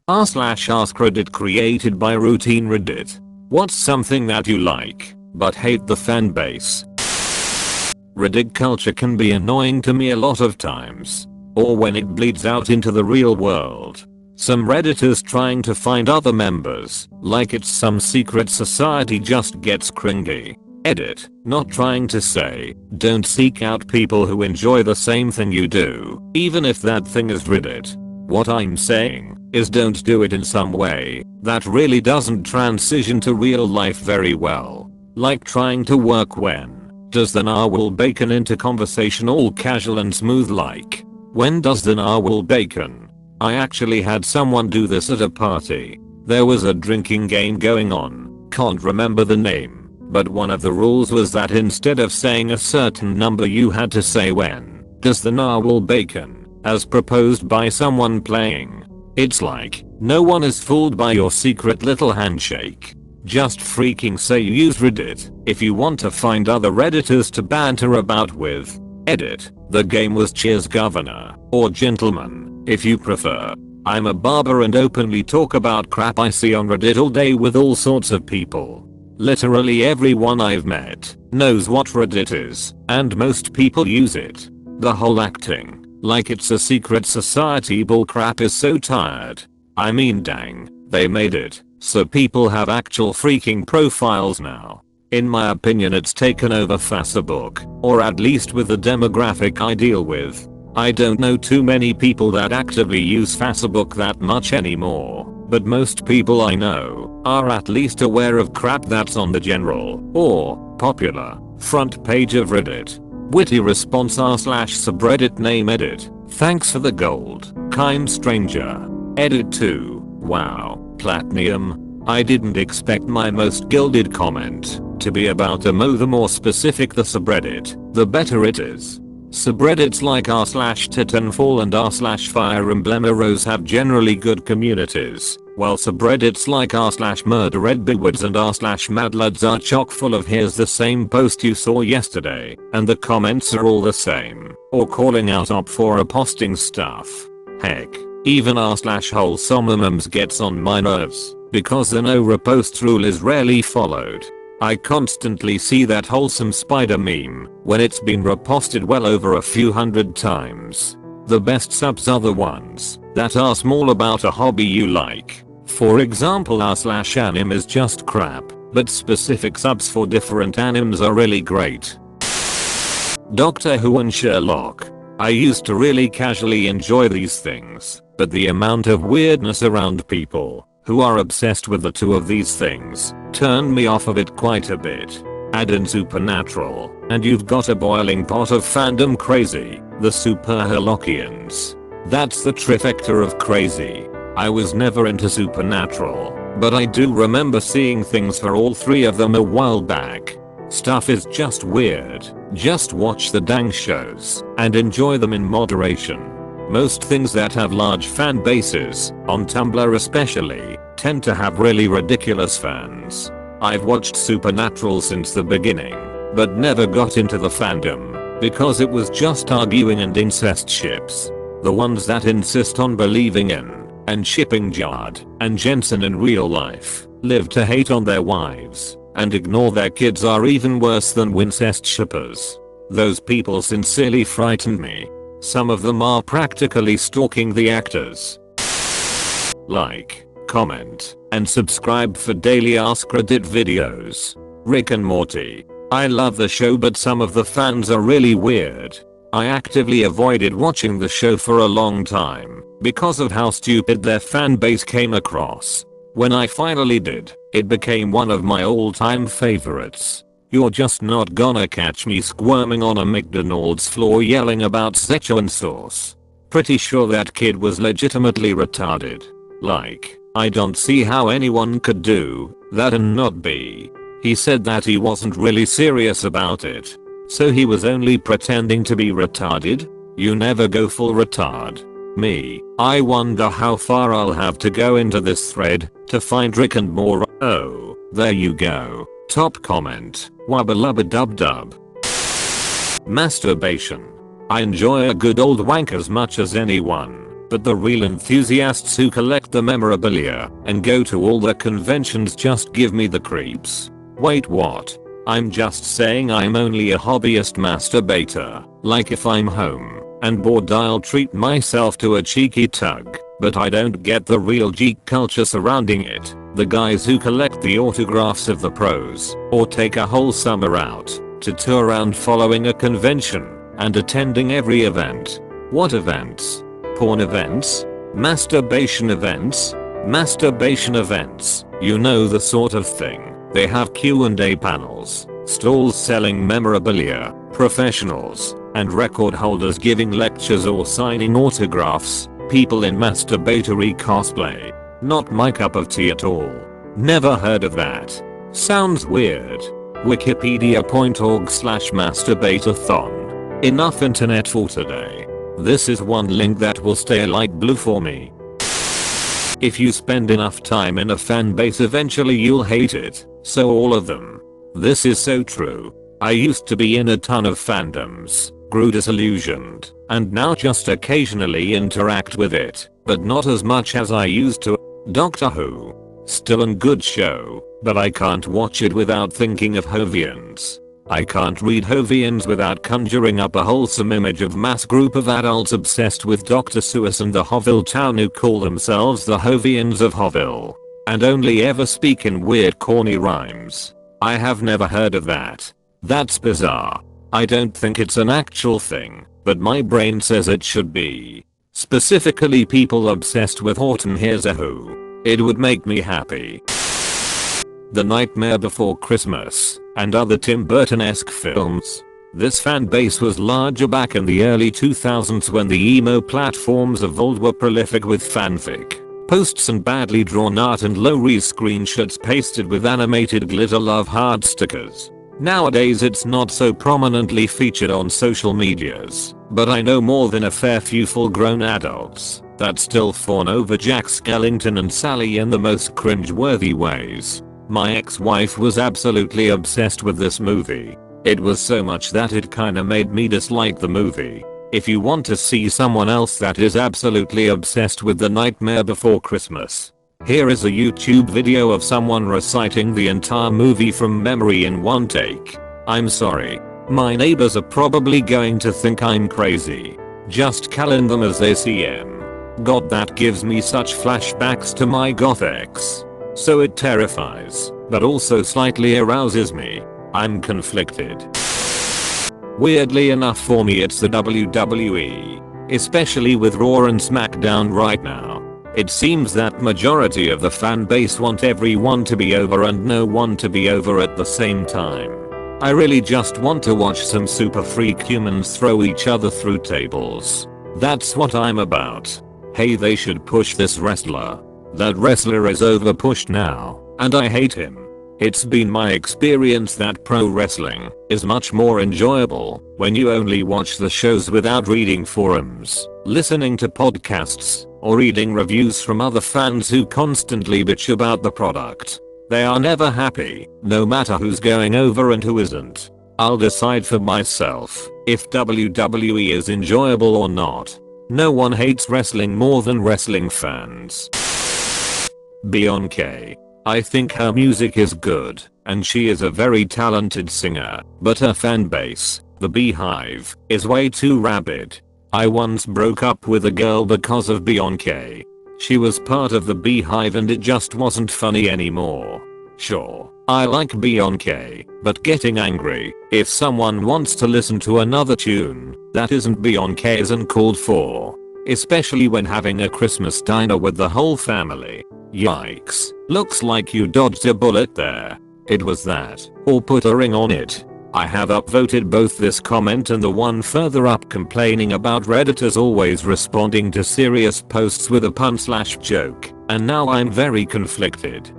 r/AskReddit created by routinereddit. What's something that you like, but hate the fanbase? Reddit culture can be annoying to me a lot of times. Or when it bleeds out into the real world. Some redditors trying to find other members, like it's some secret society, just gets cringy. Edit, not trying to say, don't seek out people who enjoy the same thing you do, even if that thing is Reddit. What I'm saying is don't do it in some way that really doesn't transition to real life very well. Like trying to work when does the narwhal bacon into conversation all casual and smooth like. When does the narwhal bacon? I actually had someone do this at a party. There was a drinking game going on, can't remember the name, but one of the rules was that instead of saying a certain number you had to say when does the narwhal bacon, as proposed by someone playing. It's like, no one is fooled by your secret little handshake. Just freaking say you use Reddit if you want to find other redditors to banter about with. Edit, the game was Cheers Governor, or Gentleman, if you prefer. I'm a barber and openly talk about crap I see on Reddit all day with all sorts of people. Literally everyone I've met knows what Reddit is, and most people use it. The whole acting like it's a secret society bullcrap is so tired. I mean dang, they made it so people have actual freaking profiles now. In my opinion it's taken over Facebook, or at least with the demographic I deal with. I don't know too many people that actively use Facebook that much anymore, but most people I know are at least aware of crap that's on the general, or popular, front page of Reddit. Witty response r/subreddit name edit, thanks for the gold, kind stranger. Edit 2, wow, platinum. I didn't expect my most gilded comment to be about a mo. The more specific the subreddit, the better it is. Subreddits like r/Titanfall and r/Fire Emblem Heroes have generally good communities, while subreddits like r/MurderEdBigWoods and r/MadLuds are chock full of here's the same post you saw yesterday, and the comments are all the same, or calling out op for posting stuff. Heck, even r/WholesomeMemes gets on my nerves, because the no repost rule is rarely followed. I constantly see that wholesome spider meme when it's been reposted well over a few hundred times. The best subs are the ones that are small about a hobby you like. For example r/anim is just crap, but specific subs for different animes are really great. Doctor Who and Sherlock. I used to really casually enjoy these things, but the amount of weirdness around people who are obsessed with the two of these things turned me off of it quite a bit. Add in Supernatural, and you've got a boiling pot of fandom crazy, the Superherlockians. That's the trifecta of crazy. I was never into Supernatural, but I do remember seeing things for all three of them a while back. Stuff is just weird. Just watch the dang shows and enjoy them in moderation. Most things that have large fan bases, on Tumblr especially, tend to have really ridiculous fans. I've watched Supernatural since the beginning, but never got into the fandom, because it was just arguing and incest ships. The ones that insist on believing in and shipping Jard and Jensen in real life, live to hate on their wives, and ignore their kids are even worse than Wincest shippers. Those people sincerely frighten me. Some of them are practically stalking the actors. Like, comment, and subscribe for daily AskReddit videos. Rick and Morty. I love the show but some of the fans are really weird. I actively avoided watching the show for a long time because of how stupid their fan base came across. When I finally did, it became one of my all-time favorites. You're just not gonna catch me squirming on a McDonald's floor yelling about Szechuan sauce. Pretty sure that kid was legitimately retarded. Like, I don't see how anyone could do that and not be. He said that he wasn't really serious about it, so he was only pretending to be retarded? You never go full retard. Me, I wonder how far I'll have to go into this thread to find Rick and more. Oh, there you go. Top comment. Wubba lubba dub dub. Masturbation. I enjoy a good old wank as much as anyone. but the real enthusiasts who collect the memorabilia and go to all the conventions just give me the creeps. Wait, what? I'm just saying I'm only a hobbyist masturbator. Like if I'm home and bored I'll treat myself to a cheeky tug, but I don't get the real geek culture surrounding it. The guys who collect the autographs of the pros or take a whole summer out to tour around following a convention and attending every event. What events? Porn events? Masturbation events? Masturbation events. You know the sort of thing. They have Q&A panels, stalls selling memorabilia, professionals, and record holders giving lectures or signing autographs, people in masturbatory cosplay. Not my cup of tea at all. Never heard of that. Sounds weird. Wikipedia.org/masturbatathon. Enough internet for today. This is one link that will stay light blue for me. If you spend enough time in a fan base eventually you'll hate it, so all of them. This is so true. I used to be in a ton of fandoms, grew disillusioned, and now just occasionally interact with it, but not as much as I used to. Doctor Who. Still a good show, but I can't watch it without thinking of Hovians. I can't read Hovians without conjuring up a wholesome image of mass group of adults obsessed with Dr. Seuss and the Hoville town who call themselves the Hovians of Hoville, and only ever speak in weird corny rhymes. I have never heard of that. That's bizarre. I don't think it's an actual thing, but my brain says it should be. Specifically people obsessed with Horton Hears a Who. It would make me happy. The Nightmare Before Christmas and other Tim Burton-esque films. This fan base was larger back in the early 2000s when the emo platforms of old were prolific with fanfic posts and badly drawn art and low-res screenshots pasted with animated glitter love heart stickers. Nowadays it's not so prominently featured on social medias, but I know more than a fair few full-grown adults that still fawn over Jack Skellington and Sally in the most cringe-worthy ways. My ex-wife was absolutely obsessed with this movie. It was so much that it kinda made me dislike the movie. If you want to see someone else that is absolutely obsessed with The Nightmare Before Christmas, here is a YouTube video of someone reciting the entire movie from memory in one take. I'm sorry. My neighbors are probably going to think I'm crazy. Just calling them as they see them. God, that gives me such flashbacks to my goth ex. So it terrifies, but also slightly arouses me. I'm conflicted. Weirdly enough for me it's the WWE. Especially with Raw and SmackDown right now. It seems that majority of the fan base want everyone to be over and no one to be over at the same time. I really just want to watch some super freak humans throw each other through tables. That's what I'm about. Hey, they should push this wrestler. That wrestler is over pushed now, and I hate him. It's been my experience that pro wrestling is much more enjoyable when you only watch the shows without reading forums, listening to podcasts, or reading reviews from other fans who constantly bitch about the product. They are never happy, no matter who's going over and who isn't. I'll decide for myself if WWE is enjoyable or not. No one hates wrestling more than wrestling fans. Beyoncé. I think her music is good, and she is a very talented singer, but her fan base, the Beehive, is way too rabid. I once broke up with a girl because of Beyoncé. She was part of the Beehive and it just wasn't funny anymore. Sure, I like Beyoncé, but getting angry if someone wants to listen to another tune that isn't Beyoncé is uncalled for. Especially when having a Christmas dinner with the whole family. Yikes. Looks like you dodged a bullet there. It was that, or put a ring on it. I have upvoted both this comment and the one further up complaining about Redditors always responding to serious posts with a pun/joke, and now I'm very conflicted.